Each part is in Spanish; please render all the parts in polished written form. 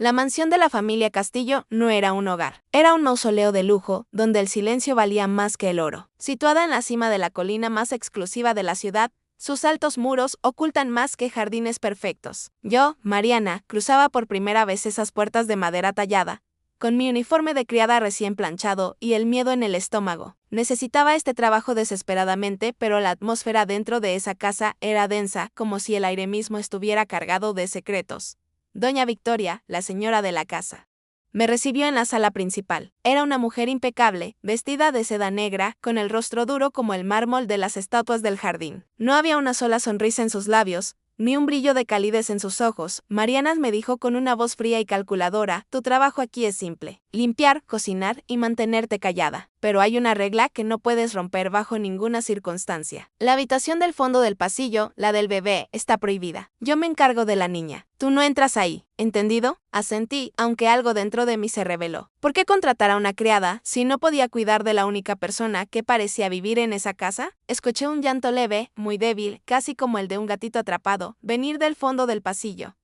La mansión de la familia Castillo no era un hogar. Era un mausoleo de lujo, donde el silencio valía más que el oro. Situada en la cima de la colina más exclusiva de la ciudad, sus altos muros ocultan más que jardines perfectos. Yo, Mariana, cruzaba por primera vez esas puertas de madera tallada, con mi uniforme de criada recién planchado y el miedo en el estómago. Necesitaba este trabajo desesperadamente, pero la atmósfera dentro de esa casa era densa, como si el aire mismo estuviera cargado de secretos. Doña Victoria, la señora de la casa, me recibió en la sala principal. Era una mujer impecable, vestida de seda negra, con el rostro duro como el mármol de las estatuas del jardín. No había una sola sonrisa en sus labios, ni un brillo de calidez en sus ojos. Mariana me dijo con una voz fría y calculadora: tu trabajo aquí es simple: limpiar, cocinar y mantenerte callada. Pero hay una regla que no puedes romper bajo ninguna circunstancia. La habitación del fondo del pasillo, la del bebé, está prohibida. Yo me encargo de la niña. Tú no entras ahí, ¿entendido? Asentí, aunque algo dentro de mí se rebeló. ¿Por qué contratar a una criada si no podía cuidar de la única persona que parecía vivir en esa casa? Escuché un llanto leve, muy débil, casi como el de un gatito atrapado, venir del fondo del pasillo.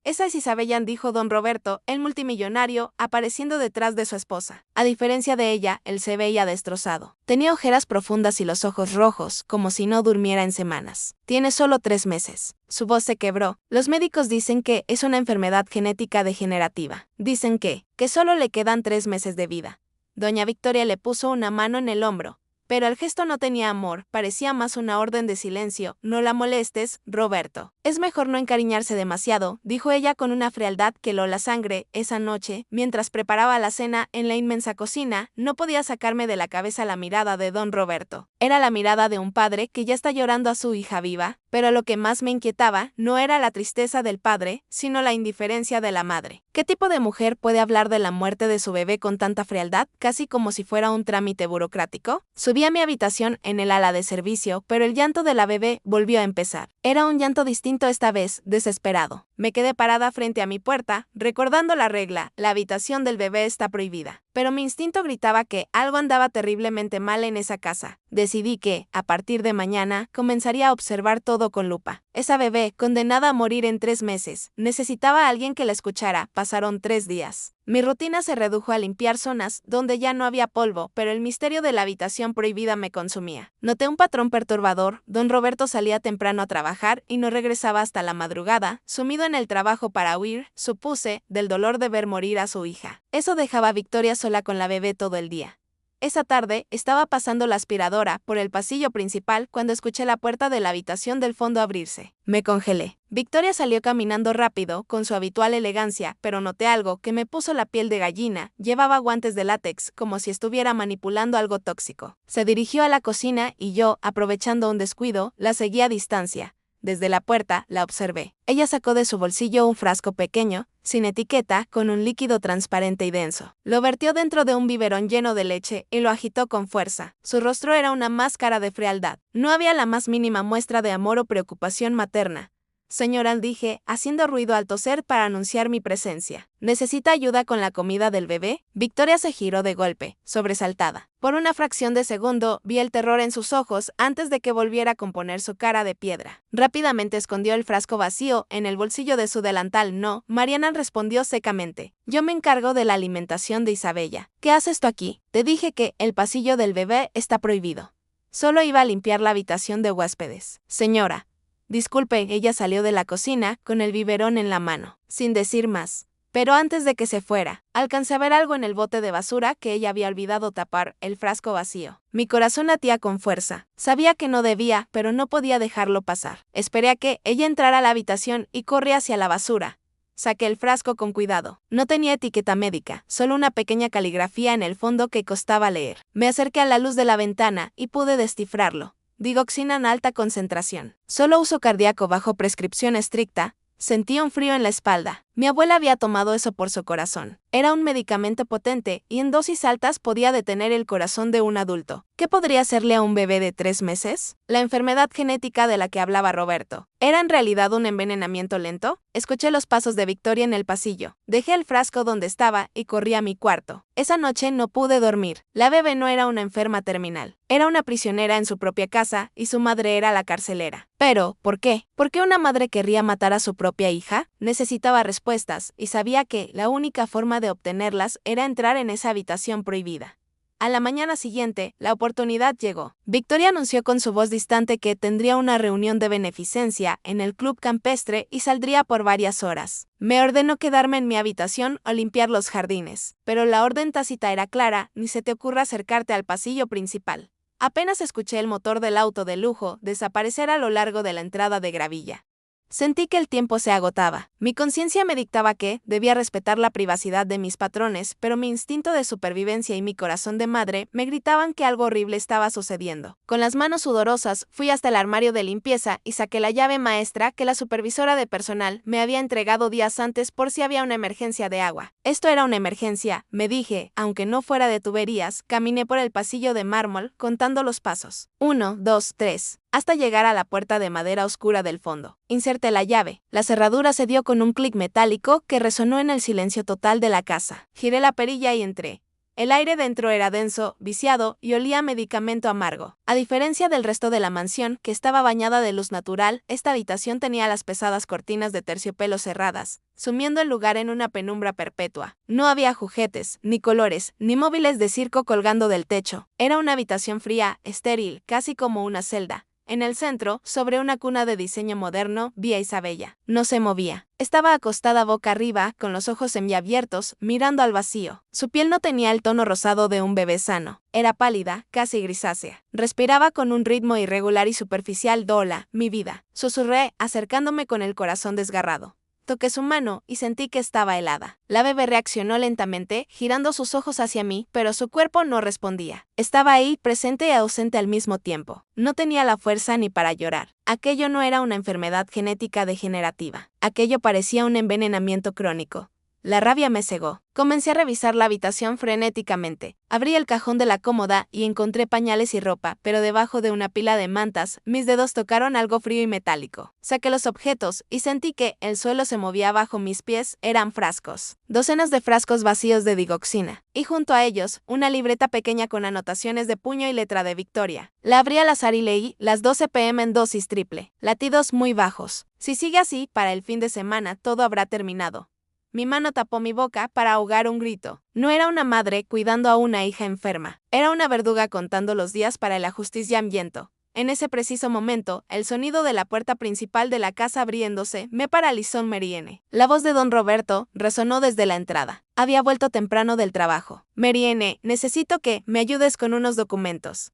Esa es Isabellan, dijo don Roberto, el multimillonario, apareciendo detrás de su esposa. A diferencia de ella, él se veía destrozado. Tenía ojeras profundas y los ojos rojos, como si no durmiera en semanas. Tiene solo 3 meses. Su voz se quebró. Los médicos dicen que es una enfermedad genética degenerativa. Dicen que solo le quedan 3 meses de vida. Doña Victoria le puso una mano en el hombro. Pero el gesto no tenía amor, parecía más una orden de silencio. No la molestes, Roberto. Es mejor no encariñarse demasiado, dijo ella con una frialdad que heló la sangre. Esa noche, mientras preparaba la cena en la inmensa cocina, no podía sacarme de la cabeza la mirada de don Roberto. Era la mirada de un padre que ya está llorando a su hija viva, pero lo que más me inquietaba no era la tristeza del padre, sino la indiferencia de la madre. ¿Qué tipo de mujer puede hablar de la muerte de su bebé con tanta frialdad, casi como si fuera un trámite burocrático? Subí a mi habitación en el ala de servicio, pero el llanto de la bebé volvió a empezar. Era un llanto distinto esta vez, desesperado. Me quedé parada frente a mi puerta, recordando la regla: la habitación del bebé está prohibida. Pero mi instinto gritaba que algo andaba terriblemente mal en esa casa. Decidí que, a partir de mañana, comenzaría a observar todo con lupa. Esa bebé, condenada a morir en 3 meses, necesitaba a alguien que la escuchara. Pasaron 3 días. Mi rutina se redujo a limpiar zonas donde ya no había polvo, pero el misterio de la habitación prohibida me consumía. Noté un patrón perturbador. Don Roberto salía temprano a trabajar y no regresaba hasta la madrugada, sumido en el trabajo para huir, supuse, del dolor de ver morir a su hija. Eso dejaba a Victoria sola con la bebé todo el día. Esa tarde, estaba pasando la aspiradora por el pasillo principal cuando escuché la puerta de la habitación del fondo abrirse. Me congelé. Victoria salió caminando rápido, con su habitual elegancia, pero noté algo que me puso la piel de gallina. Llevaba guantes de látex, como si estuviera manipulando algo tóxico. Se dirigió a la cocina y yo, aprovechando un descuido, la seguí a distancia. Desde la puerta, la observé. Ella sacó de su bolsillo un frasco pequeño, sin etiqueta, con un líquido transparente y denso. Lo vertió dentro de un biberón lleno de leche y lo agitó con fuerza. Su rostro era una máscara de frialdad. No había la más mínima muestra de amor o preocupación materna. Señora, dije, haciendo ruido al toser para anunciar mi presencia. ¿Necesita ayuda con la comida del bebé? Victoria se giró de golpe, sobresaltada. Por una fracción de segundo, vi el terror en sus ojos antes de que volviera a componer su cara de piedra. Rápidamente escondió el frasco vacío en el bolsillo de su delantal. No, Mariana respondió secamente. Yo me encargo de la alimentación de Isabella. ¿Qué haces tú aquí? Te dije que el pasillo del bebé está prohibido. Solo iba a limpiar la habitación de huéspedes. Señora. Disculpe, ella salió de la cocina con el biberón en la mano, sin decir más. Pero antes de que se fuera, alcancé a ver algo en el bote de basura que ella había olvidado tapar: el frasco vacío. Mi corazón latía con fuerza. Sabía que no debía, pero no podía dejarlo pasar. Esperé a que ella entrara a la habitación y corrí hacia la basura. Saqué el frasco con cuidado. No tenía etiqueta médica, solo una pequeña caligrafía en el fondo que costaba leer. Me acerqué a la luz de la ventana y pude descifrarlo. Digoxina en alta concentración. Solo uso cardíaco bajo prescripción estricta. Sentí un frío en la espalda. Mi abuela había tomado eso por su corazón. Era un medicamento potente y en dosis altas podía detener el corazón de un adulto. ¿Qué podría hacerle a un bebé de 3 meses? La enfermedad genética de la que hablaba Roberto. ¿Era en realidad un envenenamiento lento? Escuché los pasos de Victoria en el pasillo. Dejé el frasco donde estaba y corrí a mi cuarto. Esa noche no pude dormir. La bebé no era una enferma terminal. Era una prisionera en su propia casa y su madre era la carcelera. Pero, ¿por qué? ¿Por qué una madre querría matar a su propia hija? Necesitaba respuestas. respuestas, y sabía que la única forma de obtenerlas era entrar en esa habitación prohibida. A la mañana siguiente, la oportunidad llegó. Victoria anunció con su voz distante que tendría una reunión de beneficencia en el club campestre y saldría por varias horas. Me ordenó quedarme en mi habitación o limpiar los jardines, pero la orden tácita era clara: ni se te ocurra acercarte al pasillo principal. Apenas escuché el motor del auto de lujo desaparecer a lo largo de la entrada de gravilla. Sentí que el tiempo se agotaba. Mi conciencia me dictaba que debía respetar la privacidad de mis patrones, pero mi instinto de supervivencia y mi corazón de madre me gritaban que algo horrible estaba sucediendo. Con las manos sudorosas, fui hasta el armario de limpieza y saqué la llave maestra que la supervisora de personal me había entregado días antes por si había una emergencia de agua. Esto era una emergencia, me dije, aunque no fuera de tuberías. Caminé por el pasillo de mármol, contando los pasos. 1, 2, 3. Hasta llegar a la puerta de madera oscura del fondo. Inserté la llave. La cerradura se dio con un clic metálico que resonó en el silencio total de la casa. Giré la perilla y entré. El aire dentro era denso, viciado y olía a medicamento amargo. A diferencia del resto de la mansión, que estaba bañada de luz natural, esta habitación tenía las pesadas cortinas de terciopelo cerradas, sumiendo el lugar en una penumbra perpetua. No había juguetes, ni colores, ni móviles de circo colgando del techo. Era una habitación fría, estéril, casi como una celda. En el centro, sobre una cuna de diseño moderno, vi a Isabella. No se movía. Estaba acostada boca arriba, con los ojos semiabiertos, mirando al vacío. Su piel no tenía el tono rosado de un bebé sano. Era pálida, casi grisácea. Respiraba con un ritmo irregular y superficial. Hola, mi vida, susurré, acercándome con el corazón desgarrado. Toqué su mano y sentí que estaba helada. La bebé reaccionó lentamente, girando sus ojos hacia mí, pero su cuerpo no respondía. Estaba ahí, presente y ausente al mismo tiempo. No tenía la fuerza ni para llorar. Aquello no era una enfermedad genética degenerativa. Aquello parecía un envenenamiento crónico. La rabia me cegó. Comencé a revisar la habitación frenéticamente. Abrí el cajón de la cómoda y encontré pañales y ropa, pero debajo de una pila de mantas, mis dedos tocaron algo frío y metálico. Saqué los objetos y sentí que el suelo se movía bajo mis pies. Eran frascos. Docenas de frascos vacíos de digoxina. Y junto a ellos, una libreta pequeña con anotaciones de puño y letra de Victoria. La abrí al azar y leí: las 12 p.m. en dosis triple. Latidos muy bajos. Si sigue así, para el fin de semana todo habrá terminado. Mi mano tapó mi boca para ahogar un grito. No era una madre cuidando a una hija enferma. Era una verduga contando los días para el ajusticiamiento. En ese preciso momento, el sonido de la puerta principal de la casa abriéndose me paralizó en Meriene. La voz de don Roberto resonó desde la entrada. Había vuelto temprano del trabajo. Meriene, necesito que me ayudes con unos documentos.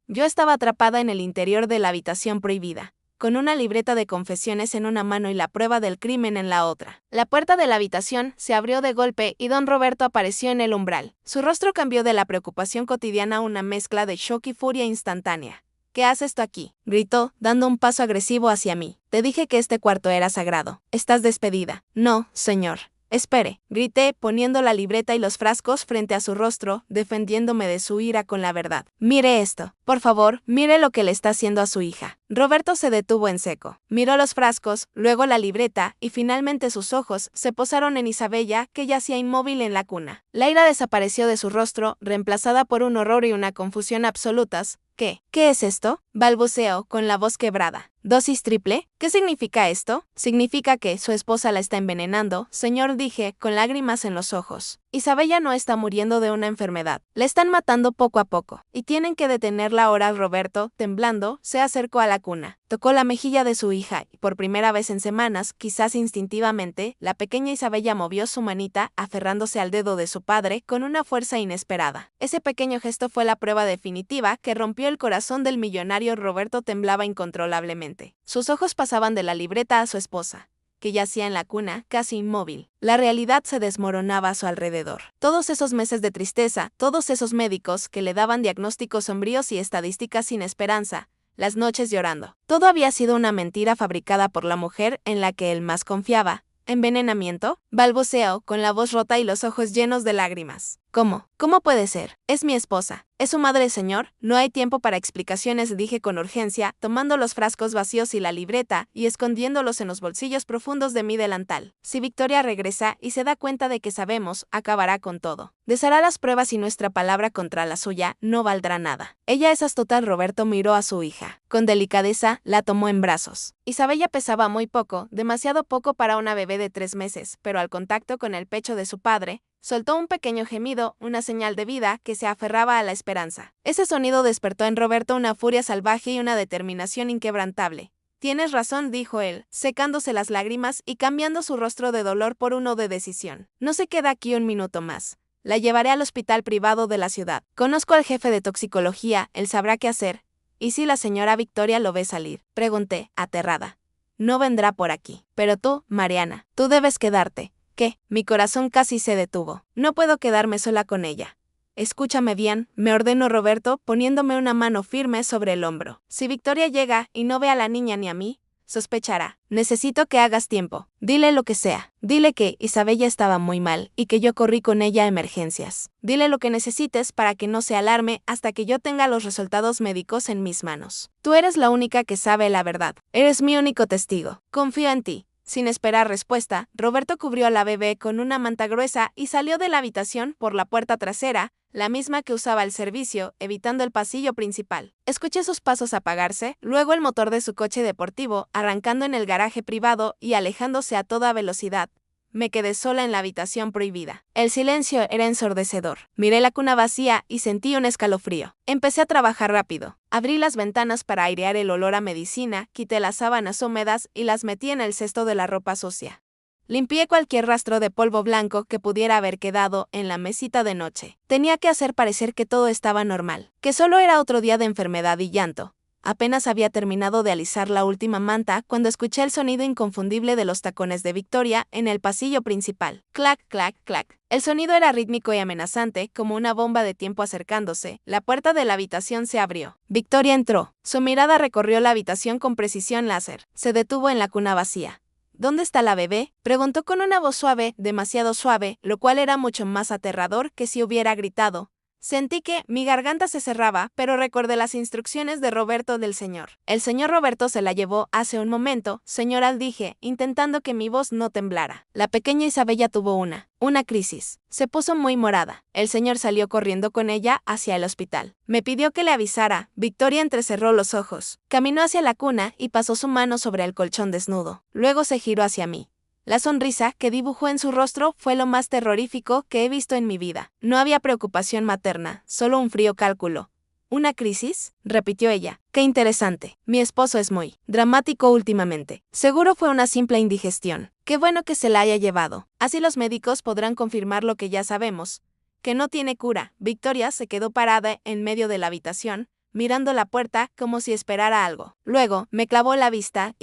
Yo estaba atrapada en el interior de la habitación prohibida, con una libreta de confesiones en una mano y la prueba del crimen en la otra. La puerta de la habitación se abrió de golpe y don Roberto apareció en el umbral. Su rostro cambió de la preocupación cotidiana a una mezcla de shock y furia instantánea. ¿Qué haces tú aquí?, gritó, dando un paso agresivo hacia mí. Te dije que este cuarto era sagrado. Estás despedida. No, señor. Espere, grité, poniendo la libreta y los frascos frente a su rostro, defendiéndome de su ira con la verdad. Mire esto. Por favor, mire lo que le está haciendo a su hija. Roberto se detuvo en seco. Miró los frascos, luego la libreta, y finalmente sus ojos se posaron en Isabella, que yacía inmóvil en la cuna. La ira desapareció de su rostro, reemplazada por un horror y una confusión absolutas. ¿Qué es esto?, balbuceó, con la voz quebrada. ¿Dosis triple? ¿Qué significa esto? Significa que su esposa la está envenenando, señor, dije, con lágrimas en los ojos. Isabella no está muriendo de una enfermedad. La están matando poco a poco. Y tienen que detenerla ahora. Roberto, temblando, se acercó a la cuna. Tocó la mejilla de su hija y por primera vez en semanas, quizás instintivamente, la pequeña Isabella movió su manita, aferrándose al dedo de su padre con una fuerza inesperada. Ese pequeño gesto fue la prueba definitiva que rompió el corazón del millonario. Roberto temblaba incontrolablemente. Sus ojos pasaban de la libreta a su esposa, que yacía en la cuna, casi inmóvil. La realidad se desmoronaba a su alrededor. Todos esos meses de tristeza, todos esos médicos que le daban diagnósticos sombríos y estadísticas sin esperanza, las noches llorando. Todo había sido una mentira fabricada por la mujer en la que él más confiaba. ¿Envenenamiento?, balbuceó, con la voz rota y los ojos llenos de lágrimas. ¿Cómo? ¿Cómo puede ser? Es mi esposa. ¿Es su madre, señor? No hay tiempo para explicaciones, dije con urgencia, tomando los frascos vacíos y la libreta y escondiéndolos en los bolsillos profundos de mi delantal. Si Victoria regresa y se da cuenta de que sabemos, acabará con todo. Deshará las pruebas y nuestra palabra contra la suya no valdrá nada. Ella es astuta. Roberto miró a su hija. Con delicadeza, la tomó en brazos. Isabella pesaba muy poco, demasiado poco para una bebé de 3 meses, pero al contacto con el pecho de su padre, soltó un pequeño gemido, una señal de vida que se aferraba a la esperanza. Ese sonido despertó en Roberto una furia salvaje y una determinación inquebrantable. Tienes razón, dijo él, secándose las lágrimas y cambiando su rostro de dolor por uno de decisión. No se queda aquí un minuto más. La llevaré al hospital privado de la ciudad. Conozco al jefe de toxicología, él sabrá qué hacer. ¿Y si la señora Victoria lo ve salir? Pregunté, aterrada. No vendrá por aquí. Pero tú, Mariana, tú debes quedarte. ¿Qué? Mi corazón casi se detuvo. No puedo quedarme sola con ella. Escúchame bien, me ordenó Roberto, poniéndome una mano firme sobre el hombro. Si Victoria llega y no ve a la niña ni a mí, sospechará. Necesito que hagas tiempo. Dile lo que sea. Dile que Isabella estaba muy mal y que yo corrí con ella a emergencias. Dile lo que necesites para que no se alarme hasta que yo tenga los resultados médicos en mis manos. Tú eres la única que sabe la verdad. Eres mi único testigo. Confío en ti. Sin esperar respuesta, Roberto cubrió a la bebé con una manta gruesa y salió de la habitación por la puerta trasera, la misma que usaba el servicio, evitando el pasillo principal. Escuché sus pasos apagarse, luego el motor de su coche deportivo, arrancando en el garaje privado y alejándose a toda velocidad. Me quedé sola en la habitación prohibida. El silencio era ensordecedor. Miré la cuna vacía y sentí un escalofrío. Empecé a trabajar rápido. Abrí las ventanas para airear el olor a medicina, quité las sábanas húmedas y las metí en el cesto de la ropa sucia. Limpié cualquier rastro de polvo blanco que pudiera haber quedado en la mesita de noche. Tenía que hacer parecer que todo estaba normal, que solo era otro día de enfermedad y llanto. Apenas había terminado de alisar la última manta cuando escuché el sonido inconfundible de los tacones de Victoria en el pasillo principal. Clac, clac, clac. El sonido era rítmico y amenazante, como una bomba de tiempo acercándose. La puerta de la habitación se abrió. Victoria entró. Su mirada recorrió la habitación con precisión láser. Se detuvo en la cuna vacía. ¿Dónde está la bebé?, preguntó con una voz suave, demasiado suave, lo cual era mucho más aterrador que si hubiera gritado. Sentí que mi garganta se cerraba, pero recordé las instrucciones de Roberto del señor. El señor Roberto se la llevó hace un momento, señora, dije, intentando que mi voz no temblara. La pequeña Isabella tuvo una crisis. Se puso muy morada. El señor salió corriendo con ella hacia el hospital. Me pidió que le avisara. Victoria entrecerró los ojos. Caminó hacia la cuna y pasó su mano sobre el colchón desnudo. Luego se giró hacia mí. La sonrisa que dibujó en su rostro fue lo más terrorífico que he visto en mi vida. No había preocupación materna, solo un frío cálculo. ¿Una crisis?, repitió ella. Qué interesante. Mi esposo es muy dramático últimamente. Seguro fue una simple indigestión. Qué bueno que se la haya llevado. Así los médicos podrán confirmar lo que ya sabemos, que no tiene cura. Victoria se quedó parada en medio de la habitación, mirando la puerta como si esperara algo. Luego, me clavó la vista,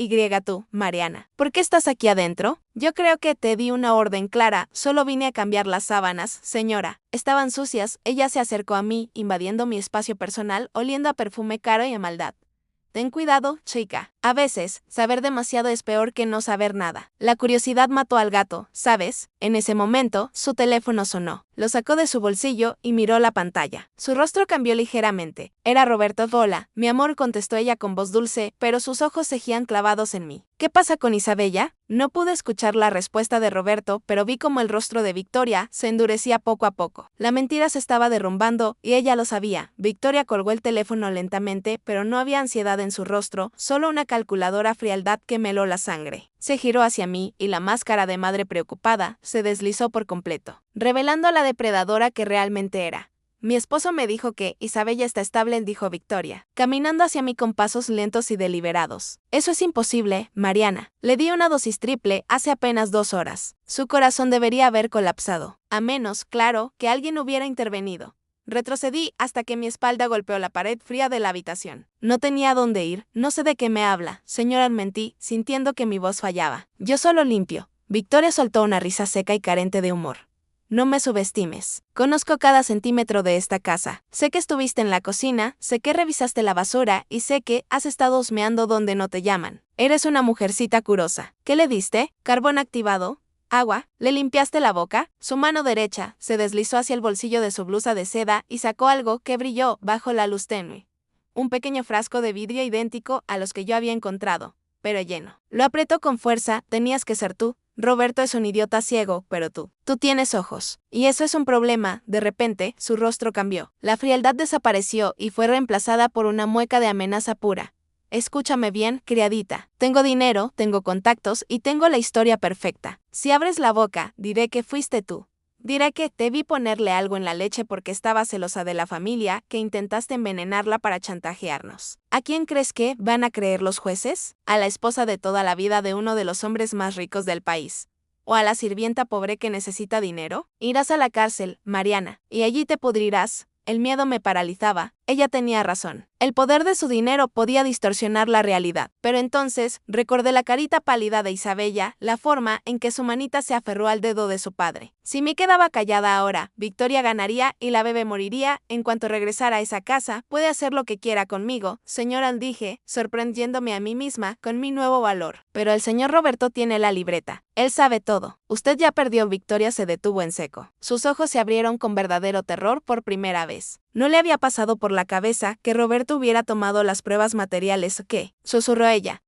tú, Mariana. ¿Por qué estás aquí adentro? Yo creo que te di una orden clara, solo vine a cambiar las sábanas, señora. Estaban sucias. Ella se acercó a mí, invadiendo mi espacio personal, oliendo a perfume caro y a maldad. Ten cuidado, chica. A veces, saber demasiado es peor que no saber nada. La curiosidad mató al gato, ¿sabes? En ese momento, su teléfono sonó. Lo sacó de su bolsillo y miró la pantalla. Su rostro cambió ligeramente. Era Roberto. Hola, mi amor, contestó ella con voz dulce, pero sus ojos seguían clavados en mí. ¿Qué pasa con Isabella? No pude escuchar la respuesta de Roberto, pero vi como el rostro de Victoria se endurecía poco a poco. La mentira se estaba derrumbando y ella lo sabía. Victoria colgó el teléfono lentamente, pero no había ansiedad en su rostro, solo una calculadora frialdad que me heló la sangre. Se giró hacia mí y la máscara de madre preocupada se deslizó por completo, revelando a la depredadora que realmente era. Mi esposo me dijo que Isabella está estable, dijo Victoria, caminando hacia mí con pasos lentos y deliberados. Eso es imposible, Mariana. Le di una dosis triple hace apenas 2 horas. Su corazón debería haber colapsado. A menos, claro, que alguien hubiera intervenido. Retrocedí hasta que mi espalda golpeó la pared fría de la habitación. No tenía a dónde ir. No sé de qué me habla, señora, mentí, sintiendo que mi voz fallaba. Yo solo limpio. Victoria soltó una risa seca y carente de humor. No me subestimes. Conozco cada centímetro de esta casa. Sé que estuviste en la cocina, sé que revisaste la basura y sé que has estado husmeando donde no te llaman. Eres una mujercita curosa. ¿Qué le diste? ¿Carbón activado? Agua, ¿le limpiaste la boca? Su mano derecha se deslizó hacia el bolsillo de su blusa de seda y sacó algo que brilló bajo la luz tenue. Un pequeño frasco de vidrio idéntico a los que yo había encontrado, pero lleno. Lo apretó con fuerza, tenías que ser tú. Roberto es un idiota ciego, pero tú tienes ojos. Y eso es un problema. De repente, su rostro cambió. La frialdad desapareció y fue reemplazada por una mueca de amenaza pura. Escúchame bien, criadita. Tengo dinero, tengo contactos y tengo la historia perfecta. Si abres la boca, diré que fuiste tú. Diré que te vi ponerle algo en la leche porque estaba celosa de la familia, que intentaste envenenarla para chantajearnos. ¿A quién crees que van a creer los jueces? ¿A la esposa de toda la vida de uno de los hombres más ricos del país? ¿O a la sirvienta pobre que necesita dinero? Irás a la cárcel, Mariana, y allí te pudrirás. El miedo me paralizaba. Ella tenía razón. El poder de su dinero podía distorsionar la realidad. Pero entonces, recordé la carita pálida de Isabella, la forma en que su manita se aferró al dedo de su padre. Si me quedaba callada ahora, Victoria ganaría y la bebé moriría. En cuanto regresara a esa casa, puede hacer lo que quiera conmigo, señora, dije, sorprendiéndome a mí misma con mi nuevo valor. Pero el señor Roberto tiene la libreta. Él sabe todo. Usted ya perdió. Victoria se detuvo en seco. Sus ojos se abrieron con verdadero terror por primera vez. No le había pasado por la cabeza que Roberto hubiera tomado las pruebas materiales que, susurró ella.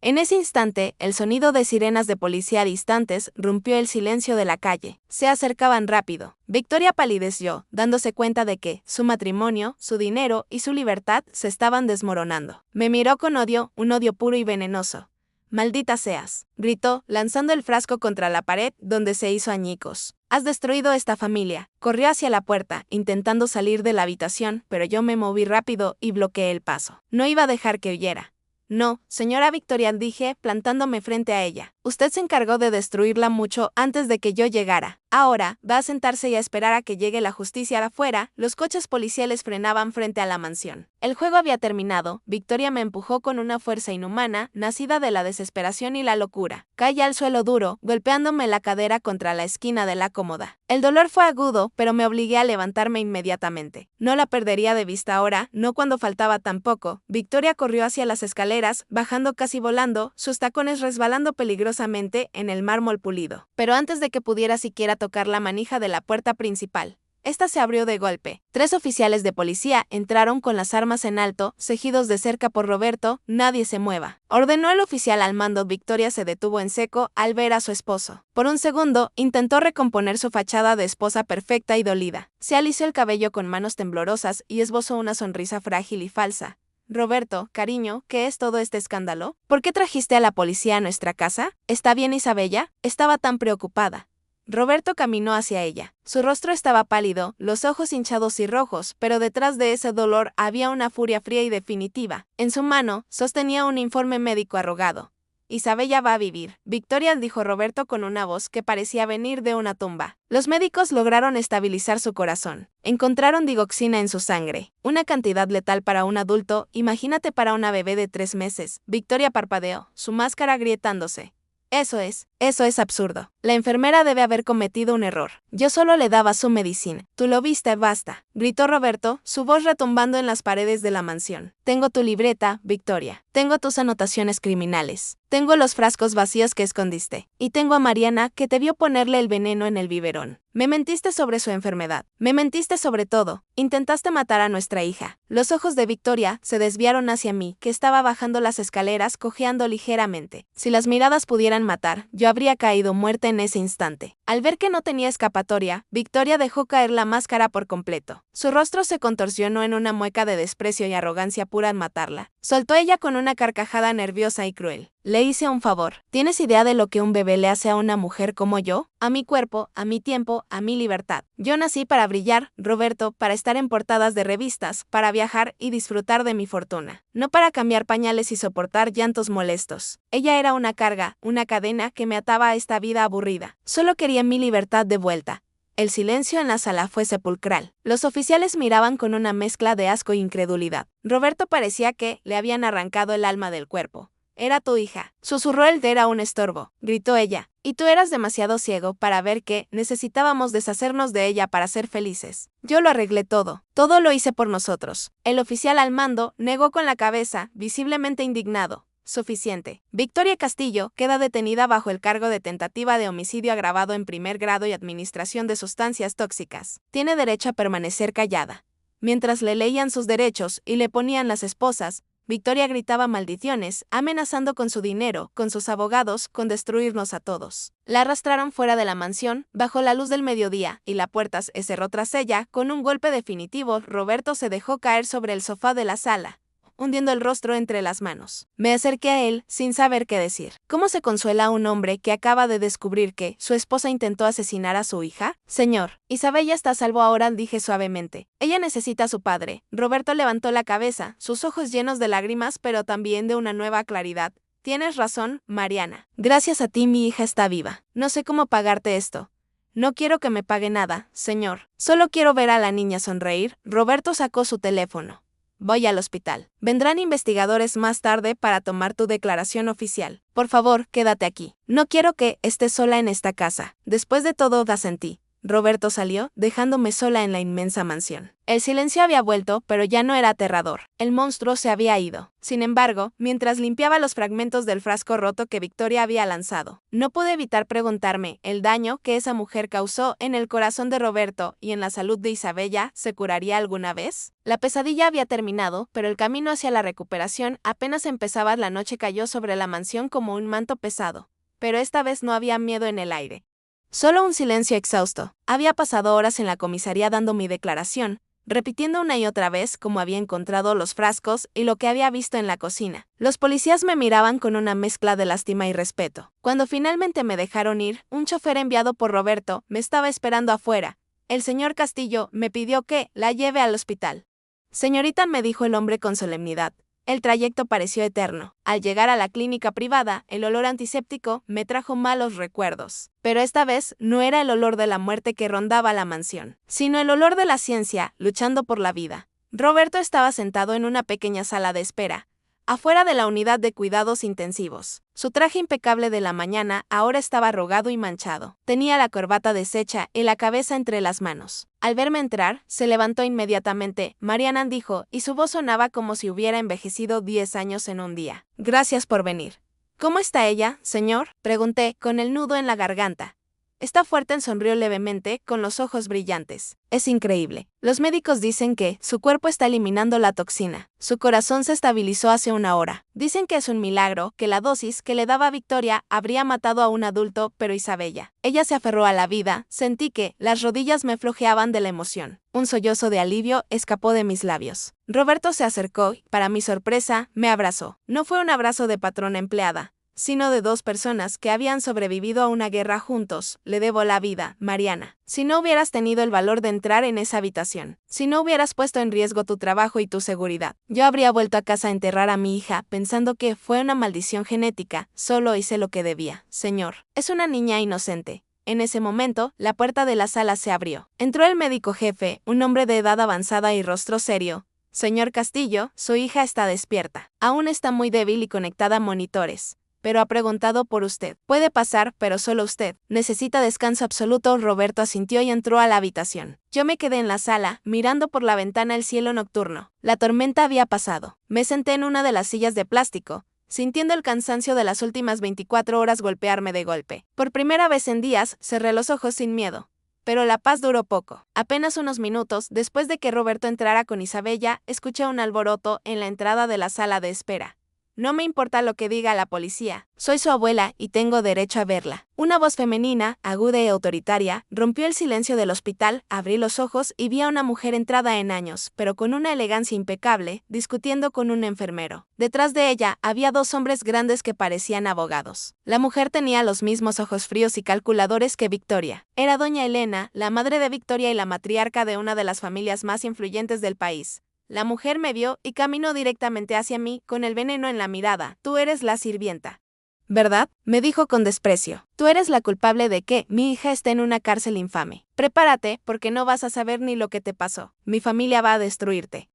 En ese instante, el sonido de sirenas de policía distantes rompió el silencio de la calle. Se acercaban rápido. Victoria palideció, dándose cuenta de que su matrimonio, su dinero y su libertad se estaban desmoronando. Me miró con odio, un odio puro y venenoso. «Maldita seas», gritó, lanzando el frasco contra la pared, donde se hizo añicos. «Has destruido esta familia». Corrió hacia la puerta, intentando salir de la habitación, pero yo me moví rápido y bloqueé el paso. No iba a dejar que huyera. «No, señora Victoria», dije, plantándome frente a ella. «Usted se encargó de destruirla mucho antes de que yo llegara. Ahora, va a sentarse y a esperar a que llegue la justicia afuera». Los coches policiales frenaban frente a la mansión. El juego había terminado. Victoria me empujó con una fuerza inhumana, nacida de la desesperación y la locura. Caí al suelo duro, golpeándome la cadera contra la esquina de la cómoda. El dolor fue agudo, pero me obligué a levantarme inmediatamente. No la perdería de vista ahora, no cuando faltaba tan poco. Victoria corrió hacia las escaleras, bajando casi volando, sus tacones resbalando peligrosamente en el mármol pulido. Pero antes de que pudiera siquiera tocar la manija de la puerta principal, esta se abrió de golpe. 3 oficiales de policía entraron con las armas en alto, seguidos de cerca por Roberto. «Nadie se mueva», ordenó el oficial al mando. Victoria se detuvo en seco al ver a su esposo. Por un segundo, intentó recomponer su fachada de esposa perfecta y dolida. Se alisó el cabello con manos temblorosas y esbozó una sonrisa frágil y falsa. «Roberto, cariño, ¿qué es todo este escándalo? ¿Por qué trajiste a la policía a nuestra casa? ¿Está bien Isabella?» Estaba tan preocupada. Roberto caminó hacia ella. Su rostro estaba pálido, los ojos hinchados y rojos, pero detrás de ese dolor había una furia fría y definitiva. En su mano, sostenía un informe médico arrugado. «Isabella va a vivir», Victoria, dijo Roberto con una voz que parecía venir de una tumba. Los médicos lograron estabilizar su corazón. Encontraron digoxina en su sangre, una cantidad letal para un adulto, imagínate para una bebé de 3 meses. Victoria parpadeó, su máscara agrietándose. Eso es absurdo. La enfermera debe haber cometido un error. Yo solo le daba su medicina. «Tú lo viste, basta», gritó Roberto, su voz retumbando en las paredes de la mansión. «Tengo tu libreta, Victoria. Tengo tus anotaciones criminales. Tengo los frascos vacíos que escondiste. Y tengo a Mariana, que te vio ponerle el veneno en el biberón. Me mentiste sobre su enfermedad. Me mentiste sobre todo. Intentaste matar a nuestra hija». Los ojos de Victoria se desviaron hacia mí, que estaba bajando las escaleras cojeando ligeramente. Si las miradas pudieran matar, yo habría caído muerta en ese instante. Al ver que no tenía escapatoria, Victoria dejó caer la máscara por completo. Su rostro se contorsionó en una mueca de desprecio y arrogancia pura. «Al matarla», soltó ella con una carcajada nerviosa y cruel. «Le hice un favor. ¿Tienes idea de lo que un bebé le hace a una mujer como yo? A mi cuerpo, a mi tiempo, a mi libertad. Yo nací para brillar, Roberto, para estar en portadas de revistas, para viajar y disfrutar de mi fortuna. No para cambiar pañales y soportar llantos molestos. Ella era una carga, una cadena que me ataba a esta vida aburrida. Solo quería mi libertad de vuelta». El silencio en la sala fue sepulcral. Los oficiales miraban con una mezcla de asco e incredulidad. Roberto parecía que le habían arrancado el alma del cuerpo. «Era tu hija», susurró él. «Era un estorbo», gritó ella. «Y tú eras demasiado ciego para ver que necesitábamos deshacernos de ella para ser felices. Yo lo arreglé todo. Todo lo hice por nosotros». El oficial al mando negó con la cabeza, visiblemente indignado. suficiente. Victoria Castillo queda detenida bajo el cargo de tentativa de homicidio agravado en primer grado y administración de sustancias tóxicas. Tiene derecho a permanecer callada. Mientras le leían sus derechos y le ponían las esposas, Victoria gritaba maldiciones, amenazando con su dinero, con sus abogados, con destruirnos a todos. La arrastraron fuera de la mansión, bajo la luz del mediodía, y la puerta se cerró tras ella. Con un golpe definitivo, Roberto se dejó caer sobre el sofá de la sala, hundiendo el rostro entre las manos. Me acerqué a él, sin saber qué decir. ¿Cómo se consuela a un hombre que acaba de descubrir que su esposa intentó asesinar a su hija? Señor, Isabella está a salvo ahora, dije suavemente. Ella necesita a su padre. Roberto levantó la cabeza, sus ojos llenos de lágrimas, pero también de una nueva claridad. Tienes razón, Mariana. Gracias a ti mi hija está viva. No sé cómo pagarte esto. No quiero que me pague nada, señor. Solo quiero ver a la niña sonreír. Roberto sacó su teléfono. Voy al hospital. Vendrán investigadores más tarde para tomar tu declaración oficial. Por favor, quédate aquí. No quiero que estés sola en esta casa. Después de todo, asentí. Roberto salió, dejándome sola en la inmensa mansión. El silencio había vuelto, pero ya no era aterrador. El monstruo se había ido. Sin embargo, mientras limpiaba los fragmentos del frasco roto que Victoria había lanzado, no pude evitar preguntarme, ¿el daño que esa mujer causó en el corazón de Roberto y en la salud de Isabella se curaría alguna vez? La pesadilla había terminado, pero el camino hacia la recuperación apenas empezaba. La noche cayó sobre la mansión como un manto pesado. Pero esta vez no había miedo en el aire. Solo un silencio exhausto. Había pasado horas en la comisaría dando mi declaración, repitiendo una y otra vez cómo había encontrado los frascos y lo que había visto en la cocina. Los policías me miraban con una mezcla de lástima y respeto. Cuando finalmente me dejaron ir, un chofer enviado por Roberto me estaba esperando afuera. El señor Castillo me pidió que la lleve al hospital. Señorita, me dijo el hombre con solemnidad. El trayecto pareció eterno. Al llegar a la clínica privada, el olor antiséptico me trajo malos recuerdos. Pero esta vez no era el olor de la muerte que rondaba la mansión, sino el olor de la ciencia, luchando por la vida. Roberto estaba sentado en una pequeña sala de espera, afuera de la unidad de cuidados intensivos. Su traje impecable de la mañana ahora estaba arrugado y manchado. Tenía la corbata deshecha y la cabeza entre las manos. Al verme entrar, se levantó inmediatamente. Mariana, dijo, y su voz sonaba como si hubiera envejecido 10 años en un día. Gracias por venir. ¿Cómo está ella, señor? Pregunté, con el nudo en la garganta. Está fuerte, sonrió levemente, con los ojos brillantes. Es increíble. Los médicos dicen que su cuerpo está eliminando la toxina. Su corazón se estabilizó hace una hora. Dicen que es un milagro, que la dosis que le daba Victoria habría matado a un adulto, pero Isabella. Ella se aferró a la vida. Sentí que las rodillas me flojeaban de la emoción. Un sollozo de alivio escapó de mis labios. Roberto se acercó y, para mi sorpresa, me abrazó. No fue un abrazo de patrona empleada, sino de dos personas que habían sobrevivido a una guerra juntos. Le debo la vida, Mariana. Si no hubieras tenido el valor de entrar en esa habitación, si no hubieras puesto en riesgo tu trabajo y tu seguridad, yo habría vuelto a casa a enterrar a mi hija pensando que fue una maldición genética. Solo hice lo que debía. Señor, es una niña inocente. En ese momento, la puerta de la sala se abrió. Entró el médico jefe, un hombre de edad avanzada y rostro serio. Señor Castillo, su hija está despierta. Aún está muy débil y conectada a monitores, pero ha preguntado por usted. Puede pasar, pero solo usted. Necesita descanso absoluto. Roberto asintió y entró a la habitación. Yo me quedé en la sala, mirando por la ventana el cielo nocturno. La tormenta había pasado. Me senté en una de las sillas de plástico, sintiendo el cansancio de las últimas 24 horas golpearme de golpe. Por primera vez en días, cerré los ojos sin miedo. Pero la paz duró poco. Apenas unos minutos después de que Roberto entrara con Isabella, escuché un alboroto en la entrada de la sala de espera. No me importa lo que diga la policía. Soy su abuela y tengo derecho a verla. Una voz femenina, aguda y autoritaria, rompió el silencio del hospital. Abrí los ojos y vi a una mujer entrada en años, pero con una elegancia impecable, discutiendo con un enfermero. Detrás de ella había dos hombres grandes que parecían abogados. La mujer tenía los mismos ojos fríos y calculadores que Victoria. Era doña Elena, la madre de Victoria y la matriarca de una de las familias más influyentes del país. La mujer me vio y caminó directamente hacia mí, con el veneno en la mirada. Tú eres la sirvienta, ¿verdad? Me dijo con desprecio. Tú eres la culpable de que mi hija esté en una cárcel infame. Prepárate, porque no vas a saber ni lo que te pasó. Mi familia va a destruirte.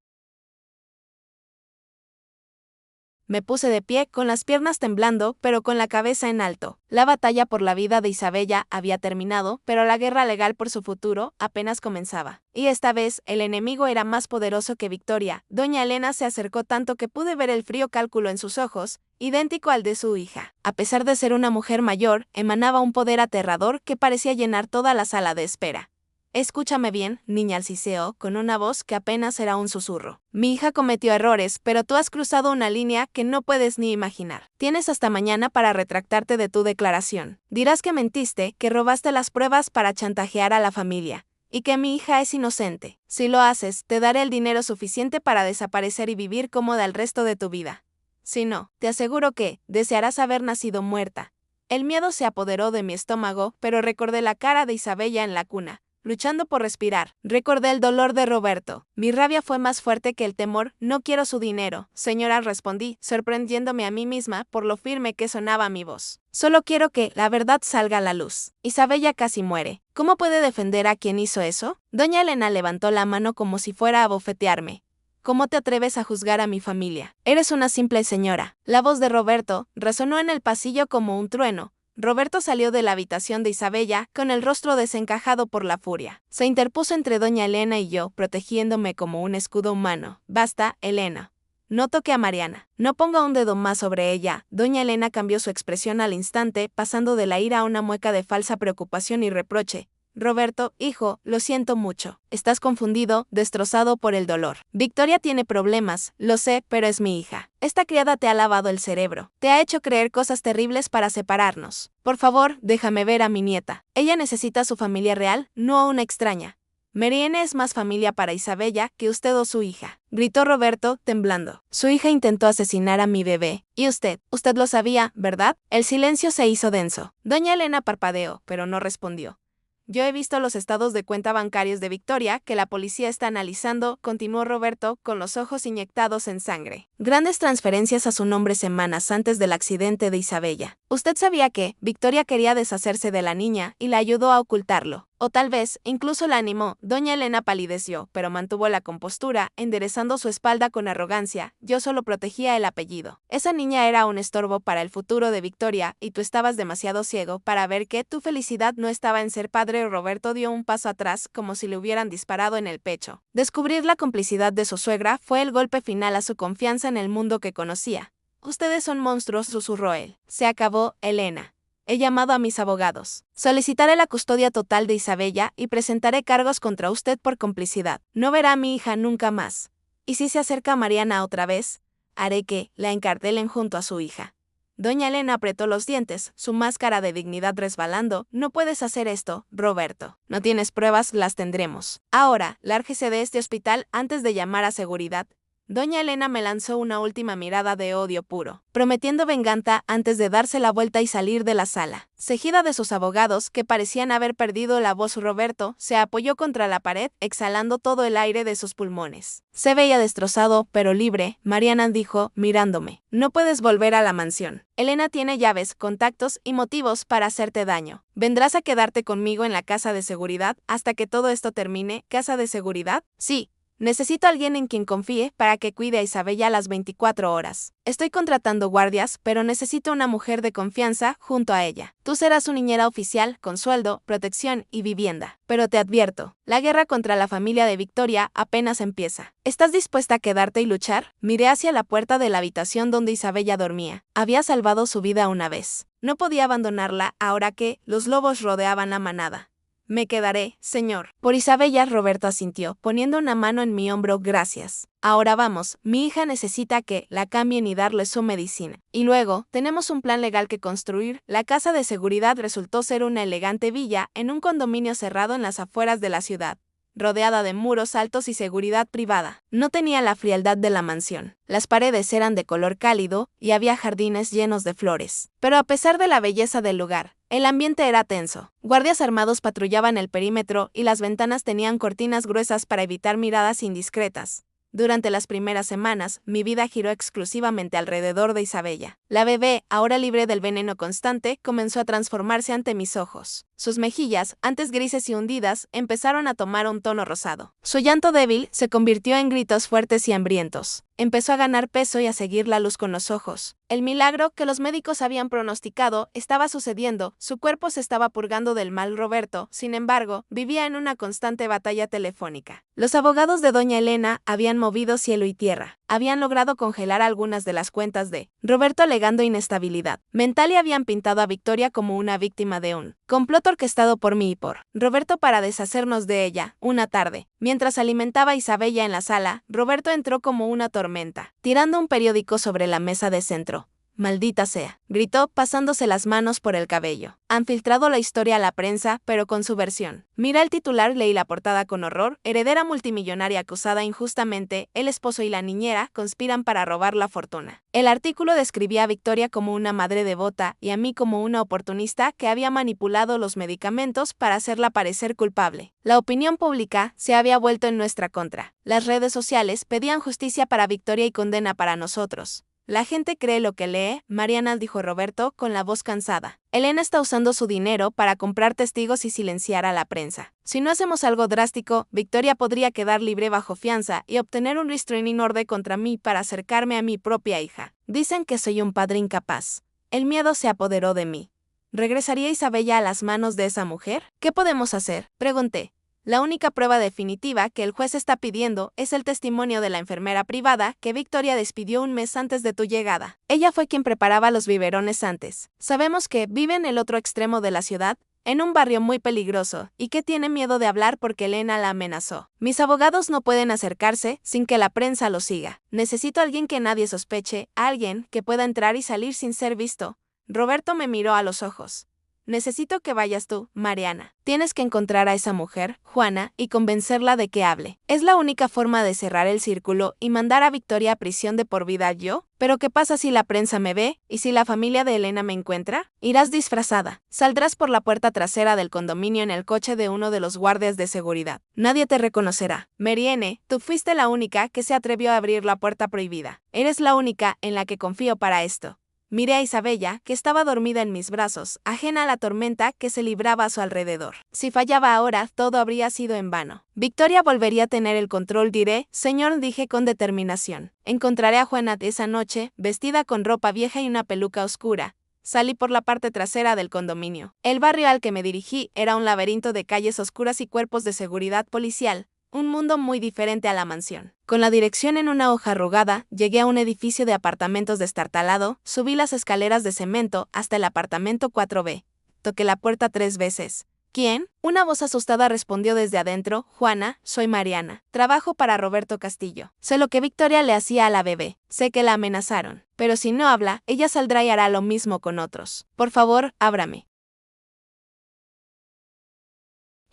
Me puse de pie, con las piernas temblando, pero con la cabeza en alto. La batalla por la vida de Isabella había terminado, pero la guerra legal por su futuro apenas comenzaba. Y esta vez, el enemigo era más poderoso que Victoria. Doña Elena se acercó tanto que pude ver el frío cálculo en sus ojos, idéntico al de su hija. A pesar de ser una mujer mayor, emanaba un poder aterrador que parecía llenar toda la sala de espera. Escúchame bien, niña Alciseo, con una voz que apenas era un susurro. Mi hija cometió errores, pero tú has cruzado una línea que no puedes ni imaginar. Tienes hasta mañana para retractarte de tu declaración. Dirás que mentiste, que robaste las pruebas para chantajear a la familia, y que mi hija es inocente. Si lo haces, te daré el dinero suficiente para desaparecer y vivir cómoda el resto de tu vida. Si no, te aseguro que desearás haber nacido muerta. El miedo se apoderó de mi estómago, pero recordé la cara de Isabella en la cuna, luchando por respirar. Recordé el dolor de Roberto. Mi rabia fue más fuerte que el temor. No quiero su dinero, señora, respondí, sorprendiéndome a mí misma por lo firme que sonaba mi voz. Solo quiero que la verdad salga a la luz. Isabella casi muere. ¿Cómo puede defender a quien hizo eso? Doña Elena levantó la mano como si fuera a bofetearme. ¿Cómo te atreves a juzgar a mi familia? Eres una simple señora. La voz de Roberto resonó en el pasillo como un trueno. Roberto salió de la habitación de Isabella con el rostro desencajado por la furia. Se interpuso entre doña Elena y yo, protegiéndome como un escudo humano. Basta, Elena. No toque a Mariana. No ponga un dedo más sobre ella. Doña Elena cambió su expresión al instante, pasando de la ira a una mueca de falsa preocupación y reproche. Roberto, hijo, lo siento mucho. Estás confundido, destrozado por el dolor. Victoria tiene problemas, lo sé, pero es mi hija. Esta criada te ha lavado el cerebro. Te ha hecho creer cosas terribles para separarnos. Por favor, déjame ver a mi nieta. Ella necesita a su familia real, no a una extraña. Mariana es más familia para Isabella que usted o su hija, gritó Roberto, temblando. Su hija intentó asesinar a mi bebé. Y usted lo sabía, ¿verdad? El silencio se hizo denso. Doña Elena parpadeó, pero no respondió. Yo he visto los estados de cuenta bancarios de Victoria que la policía está analizando, continuó Roberto, con los ojos inyectados en sangre. Grandes transferencias a su nombre semanas antes del accidente de Isabella. Usted sabía que Victoria quería deshacerse de la niña y la ayudó a ocultarlo. O tal vez, incluso la animó. Doña Elena palideció, pero mantuvo la compostura, enderezando su espalda con arrogancia. Yo solo protegía el apellido. Esa niña era un estorbo para el futuro de Victoria, y tú estabas demasiado ciego para ver que tu felicidad no estaba en ser padre. Roberto dio un paso atrás, como si le hubieran disparado en el pecho. Descubrir la complicidad de su suegra fue el golpe final a su confianza en el mundo que conocía. Ustedes son monstruos, susurró él. Se acabó, Elena. He llamado a mis abogados. Solicitaré la custodia total de Isabella y presentaré cargos contra usted por complicidad. No verá a mi hija nunca más. Y si se acerca a Mariana otra vez, haré que la encarcelen junto a su hija. Doña Elena apretó los dientes, su máscara de dignidad resbalando. No puedes hacer esto, Roberto. No tienes pruebas, las tendremos. Ahora, lárguese de este hospital antes de llamar a seguridad. Doña Elena me lanzó una última mirada de odio puro, prometiendo venganza antes de darse la vuelta y salir de la sala. Seguida de sus abogados, que parecían haber perdido la voz, Roberto se apoyó contra la pared, exhalando todo el aire de sus pulmones. Se veía destrozado, pero libre. Mariana dijo, mirándome. No puedes volver a la mansión. Elena tiene llaves, contactos y motivos para hacerte daño. ¿Vendrás a quedarte conmigo en la casa de seguridad hasta que todo esto termine? ¿Casa de seguridad? Sí. Necesito a alguien en quien confíe para que cuide a Isabella las 24 horas. Estoy contratando guardias, pero necesito una mujer de confianza junto a ella. Tú serás su niñera oficial, con sueldo, protección y vivienda. Pero te advierto, la guerra contra la familia de Victoria apenas empieza. ¿Estás dispuesta a quedarte y luchar? Miré hacia la puerta de la habitación donde Isabella dormía. Había salvado su vida una vez. No podía abandonarla ahora que los lobos rodeaban la manada. Me quedaré, señor. Por Isabella, Roberto asintió, poniendo una mano en mi hombro. Gracias. Ahora vamos, mi hija necesita que la cambien y darle su medicina. Y luego, tenemos un plan legal que construir. La casa de seguridad resultó ser una elegante villa en un condominio cerrado en las afueras de la ciudad, rodeada de muros altos y seguridad privada. No tenía la frialdad de la mansión. Las paredes eran de color cálido y había jardines llenos de flores. Pero a pesar de la belleza del lugar, el ambiente era tenso. Guardias armados patrullaban el perímetro y las ventanas tenían cortinas gruesas para evitar miradas indiscretas. Durante las primeras semanas, mi vida giró exclusivamente alrededor de Isabella. La bebé, ahora libre del veneno constante, comenzó a transformarse ante mis ojos. Sus mejillas, antes grises y hundidas, empezaron a tomar un tono rosado. Su llanto débil se convirtió en gritos fuertes y hambrientos. Empezó a ganar peso y a seguir la luz con los ojos. El milagro que los médicos habían pronosticado estaba sucediendo, su cuerpo se estaba purgando del mal. Roberto, sin embargo, vivía en una constante batalla telefónica. Los abogados de doña Elena habían movido cielo y tierra. Habían logrado congelar algunas de las cuentas de Roberto alegando inestabilidad mental y habían pintado a Victoria como una víctima de un complot orquestado por mí y por Roberto para deshacernos de ella. Una tarde, mientras alimentaba a Isabella en la sala, Roberto entró como una tormenta, tirando un periódico sobre la mesa de centro. «Maldita sea», gritó pasándose las manos por el cabello. Han filtrado la historia a la prensa, pero con su versión. Mira el titular, leí la portada con horror. Heredera multimillonaria acusada injustamente, el esposo y la niñera conspiran para robar la fortuna. El artículo describía a Victoria como una madre devota y a mí como una oportunista que había manipulado los medicamentos para hacerla parecer culpable. La opinión pública se había vuelto en nuestra contra. Las redes sociales pedían justicia para Victoria y condena para nosotros. La gente cree lo que lee, Mariana, dijo Roberto con la voz cansada. Elena está usando su dinero para comprar testigos y silenciar a la prensa. Si no hacemos algo drástico, Victoria podría quedar libre bajo fianza y obtener un restraining order contra mí para acercarme a mi propia hija. Dicen que soy un padre incapaz. El miedo se apoderó de mí. ¿Regresaría Isabella a las manos de esa mujer? ¿Qué podemos hacer?, pregunté. La única prueba definitiva que el juez está pidiendo es el testimonio de la enfermera privada que Victoria despidió un mes antes de tu llegada. Ella fue quien preparaba los biberones antes. Sabemos que vive en el otro extremo de la ciudad, en un barrio muy peligroso, y que tiene miedo de hablar porque Elena la amenazó. Mis abogados no pueden acercarse sin que la prensa lo siga. Necesito a alguien que nadie sospeche, alguien que pueda entrar y salir sin ser visto. Roberto me miró a los ojos. Necesito que vayas tú, Mariana. Tienes que encontrar a esa mujer, Juana, y convencerla de que hable. Es la única forma de cerrar el círculo y mandar a Victoria a prisión de por vida yo. ¿Pero qué pasa si la prensa me ve? ¿Y si la familia de Elena me encuentra? Irás disfrazada. Saldrás por la puerta trasera del condominio en el coche de uno de los guardias de seguridad. Nadie te reconocerá. Marianne, tú fuiste la única que se atrevió a abrir la puerta prohibida. Eres la única en la que confío para esto. Miré a Isabella, que estaba dormida en mis brazos, ajena a la tormenta que se libraba a su alrededor. Si fallaba ahora, todo habría sido en vano. Victoria volvería a tener el control, diré, señor, dije con determinación. Encontraré a Juana esa noche, vestida con ropa vieja y una peluca oscura. Salí por la parte trasera del condominio. El barrio al que me dirigí era un laberinto de calles oscuras y cuerpos de seguridad policial. Un mundo muy diferente a la mansión. Con la dirección en una hoja arrugada, llegué a un edificio de apartamentos destartalado, subí las escaleras de cemento hasta el apartamento 4B. Toqué la puerta 3 veces. ¿Quién? Una voz asustada respondió desde adentro. Juana, soy Mariana. Trabajo para Roberto Castillo. Sé lo que Victoria le hacía a la bebé. Sé que la amenazaron. Pero si no habla, ella saldrá y hará lo mismo con otros. Por favor, ábrame.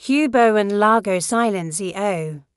Hubo en largo silencio,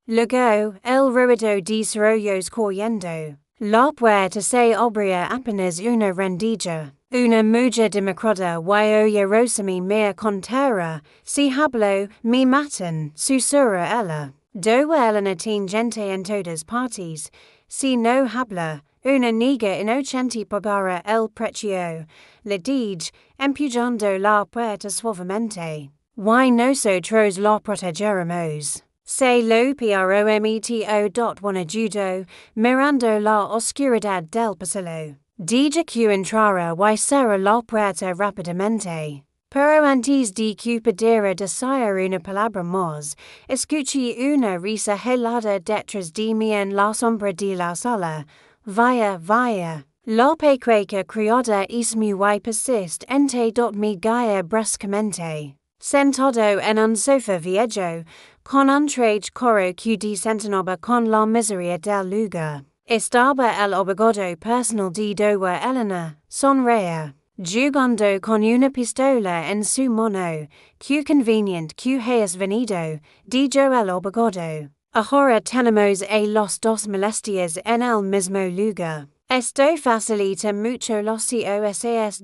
luego el ruido de rollos corriendo, la puerta se abría apenas una rendija, una mujer demacrada y oye mea con terror, si hablo, me matan, susurra ella. Do ella tiene gente en todas partes, si no habla, una niga inocente pagara el precio, le dije, empujando la puerta suavemente. Why nosotros la protegeremos? Se lo prometo. One judo, mirando la oscuridad del pasillo. Dije que entrara y cerrar la puerta rápidamente. Pero antes de que pudiera decir una palabra más, escuché una risa helada detrás de mí en la sombra de la sala. Vaya, vaya. La pequeña criada es muy persistente. Me guía bruscamente. Sentado en un sofá viejo, con un traje coro que desentonaba con la miseria del lugar. Estaba el abogado personal de doña Elena, sonreía, jugando con una pistola en su mano. Que convenient que hayas venido, dijo el abogado. Ahora tenemos a los dos molestias en el mismo lugar. Esto facilita mucho los cosas.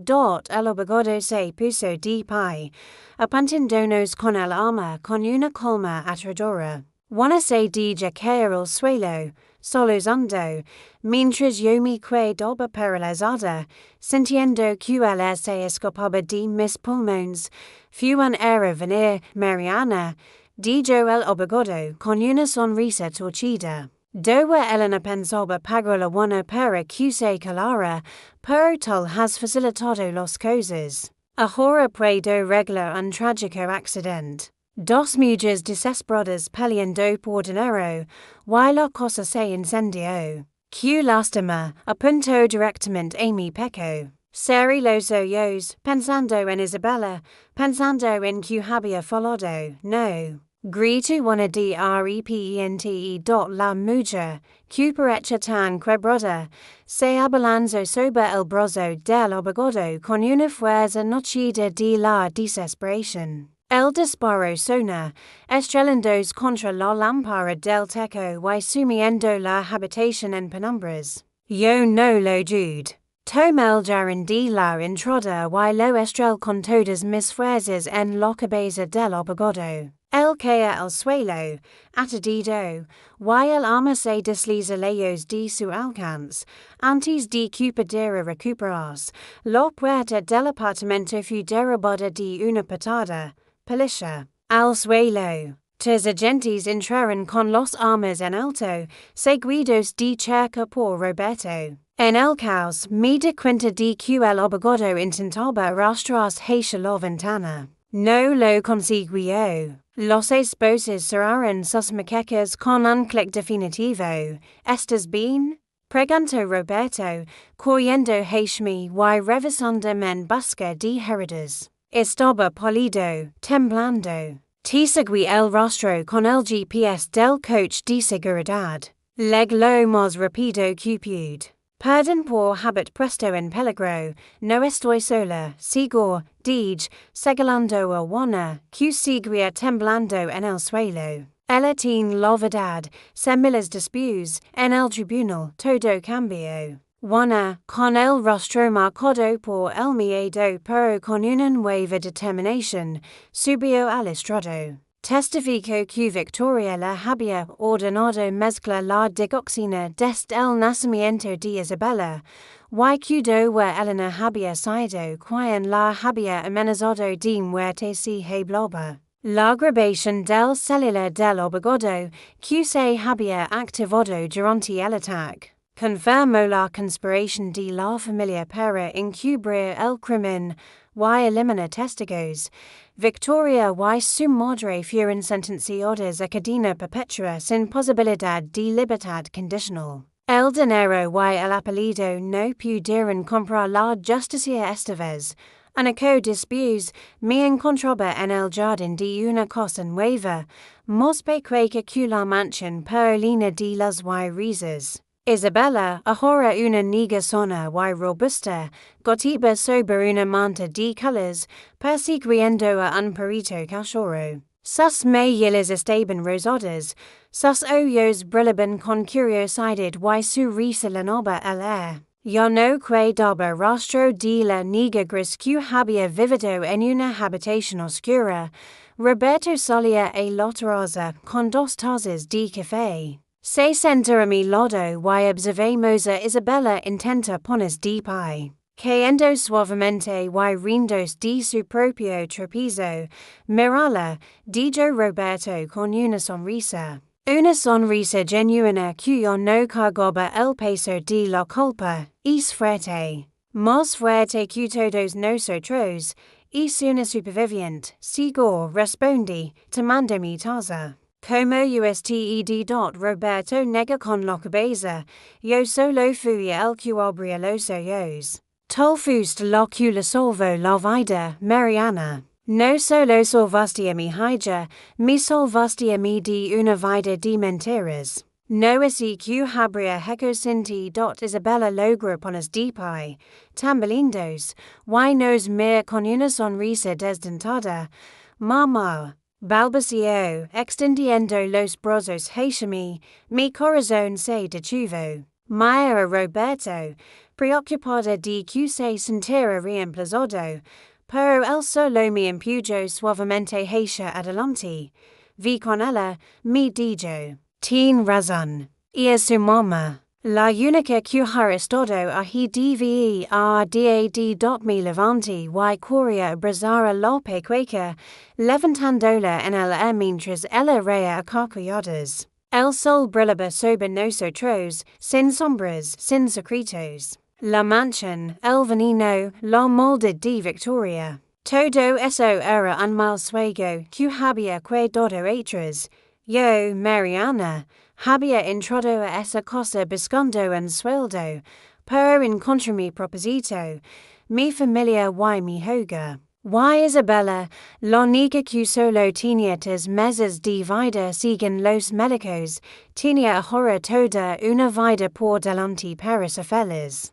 El abogado se puso de pie, apuntándonos con el arma con una calma aterradora. Juana se dije caer al suelo, soluzundo, mientras yo me quedaba paralizada, sintiendo que el se escapaba de mis pulmones, fue era venir Mariana, dijo el abogado con una sonrisa torcida. Doa Elena pensaba pagar la buena para que se calara, pero tal has facilitado las cosas. Ahora puedo reglar un trágico accidente. Dos mujeres desesperadas peleando por dinero, y la cosa se incendió. Que lástima, apuntó directamente a mi pecho. Cerré los ojos, pensando en Isabella, pensando en que había fallado, no. Grito una de repente la mujer, que parecha tan quebrada, se abalanzó sobre el brazo del abogado con una fuerza nacida de la desesperación. El disparo sona, estrellándose contra la lámpara del techo y sumiendo la habitación en penumbras. Yo no lo dude. Tomé el jarrón de la entrada y lo estrellé con todas mis fuerzas en la cabeza del abogado. El cae al suelo, aturdido, y el arma se desliza lejos de su alcance. Antes de que pudiera recuperarse, la puerta del apartamento fue derribada de una patada. Policía. Al suelo. Tres agentes entraron con los armas en alto, seguidos de cerca por Roberto. En el caos, me di cuenta de que el abogado intentaba arrastrarse hacia la ventana. No lo consiguió. Los esposos cerraron sus muñecas con un clic definitivo. ¿Estás bien? Preguntó Roberto, corriendo hacia mí y revisándome en busca de heridas. Estaba pálido, temblando. Te seguí el rostro con el GPS del coche de seguridad. Leg lo más rápido que pude. Perdón por haber puesto en peligro, no estoy sola, sigo, dije, señalando a Juana, que seguía temblando en el suelo. Ella tiene la verdad, sin miles después, en el tribunal, todo cambió. Juana, con el rostro marcado por el miedo pero con una nueva determinación, subió al estrado. Testificó que Victoria la había ordenado mezclar la digoxina desde el nacimiento de Isabella, y que Elena había sido quien la había amenazado de muerte si hablaba. La grabación del celular del abogado, que se había activado durante el ataque, confirmó la conspiración de la familia para encubrir el crimen y eliminar testigos. Victoria y su madre fueron sentenciadas a cadena perpetua sin posibilidad de libertad condicional. El dinero y el apellido no pudieron comprar la justicia esta vez. Un año después, me encontraba en el jardín de una casa nueva, más pequeña que la mansión pero llena de las risas. Isabella, ahora una niña sana y robusta, gotaba sobre una manta de colores, persiguiendo a un perrito cachorro. Sus mejillas estaban rosadas, sus ojos brillaban con curiosidad y su risa llenaba el aire. Yo no quedaba rastro de la niña gris que había vivido en una habitación oscura. Roberto salía a la terraza con dos tazas de café. Se sentó a mi lado y observamos a Isabella intenta ponerse de pie. Cayendo suavemente y riéndose de su propio tropiezo, mirala, dijo Roberto con una sonrisa. Una sonrisa genuina que yo no cargaba el peso de la culpa, es fuerte. Más fuerte que todos nosotros, es una superviviente, sigo, respondí, tomando mi taza. Como usted. Roberto nega con la cabeza, yo solo fui el que abría los ojos. Tal fuiste la que le salvó la vida, Mariana. No solo salvaste a mi hija, me salvaste a mí de una vida de mentiras. No así que habría hecho sinti. Isabella logró ponerse de pie, tambalindos, y nos mira con una sonrisa desdentada. Mamá. Balbuceó, extendiendo los brazos hacia mí, mi corazón se detuvo. Mira Roberto, preocupada de que se sintiera reemplazado, pero él solo me empujó suavemente hacia adelante. Vi con ella, me dijo, tiene razón. Ia sumama. La unica cuharistodo ahi dve rdad. Levanti y Coria Brazara Lope Quaker, levantandola en el mientras ella rea acacuyadas. El sol brillaba sobre nosotros, sin sombras, sin secretos. La mansion, el veneno, la molde de Victoria. Todo eso era un mal suego que había cuidado atrás. Yo, Mariana, había entrado a esa cosa buscando un sueldo, per encontrar mi proposito, mi familia y mi hogar. Y Isabella, la única que solo tenía 3 meses de vida según los médicos, tenía ahora toda una vida por delante para ser feliz.